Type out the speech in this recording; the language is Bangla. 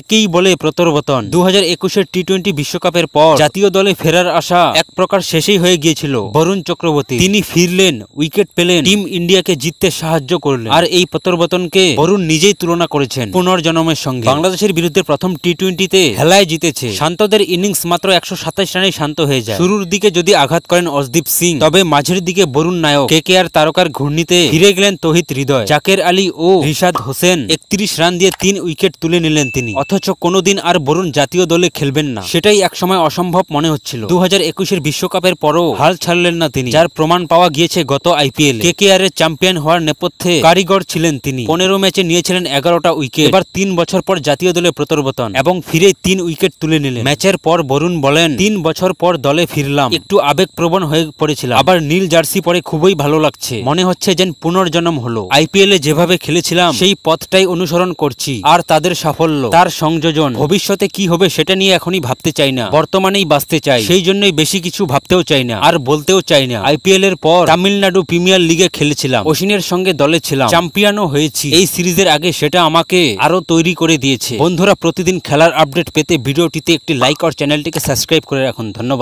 একেই বলে প্রত্যাবর্তন। 2021-এর টি-20 বিশ্বকাপের পর জাতীয় দলে ফেরার আশা এক প্রকার শেষই হয়ে গিয়েছিল বরুণ চক্রবর্তী। তিনি ফিরলেন, উইকেট পেলেন, টিম ইন্ডিয়াকে জিততে সাহায্য করলেন। আর এই প্রত্যাবর্তনকে বরুণ নিজেই তুলনা করেছেন পুনর্জন্মের সঙ্গে। বাংলাদেশের বিরুদ্ধে প্রথম টি-20-তে হেলায় জিতেছে। শান্তদের ইনিংস মাত্র 127 রানেই শান্ত হয়ে যায়। শুরুর দিকে যদি আঘাত করেন অর্শদীপ সিং, তবে মাঝের দিকে বরুণ নায়ক। কেকেআর তারকার ঘূর্ণিতে ফিরে গেলেন তৌহিদ হৃদয়, জাকের আলী ও রিশাদ হোসেন। 31 রান দিয়ে 3 উইকেট তুলে নিলেন তিনি। অথচ কোনোদিন আর বরুণ জাতীয় দলে খেলবেন না, সেটাই একসময় অসম্ভব মনে হচ্ছিল। 2021-এর বিশ্বকাপের পরও হাল ছাড়লেন না তিনি, যার প্রমাণ পাওয়া গিয়েছে গত আইপিএল। কেকেআর এর চ্যাম্পিয়ন হওয়ার নেপথ্যে কারিগর ছিলেন তিনি। 15 ম্যাচে নিয়েছিলেন 11টা উইকেট। এবার 3 বছর পর জাতীয় দলে প্রত্যাবর্তন এবং ফিরে 3 উইকেট তুলে নিলেন। ম্যাচের পর বরুণ বলেন, 3 বছর পর দলে ফিরলাম, একটু আবেগপ্রবণ হয়ে পড়েছিলাম। আবার নীল জার্সি পরে খুবই ভালো লাগছে, মনে হচ্ছে যেন পুনর্জন্ম হলো। আইপিএল এ যেভাবে খেলেছিলাম সেই পথটাই অনুসরণ করছি। আর তাদের সাফল্য, তার সংযোজন, ভবিষ্যতে কি হবে সেটা নিয়ে এখনই ভাবতে চাই না, বর্তমানেই বাঁচতে চাই। সেই জন্যই বেশি কিছু ভাবতেও চাই না, আর বলতেও চাই না। আইপিএল এর পর তামিলনাড়ু প্রিমিয়ার লিগে খেলেছিলাম, অশ্বিনের সঙ্গে দলে ছিলাম, চ্যাম্পিয়নও হয়েছি। এই সিরিজের আগে সেটা আমাকে আরো তৈরি করে দিয়েছে। বন্ধুরা, প্রতিদিন খেলার আপডেট পেতে ভিডিওটিতে একটি লাইক আর চ্যানেলটিকে সাবস্ক্রাইব করে রাখুন। ধন্যবাদ।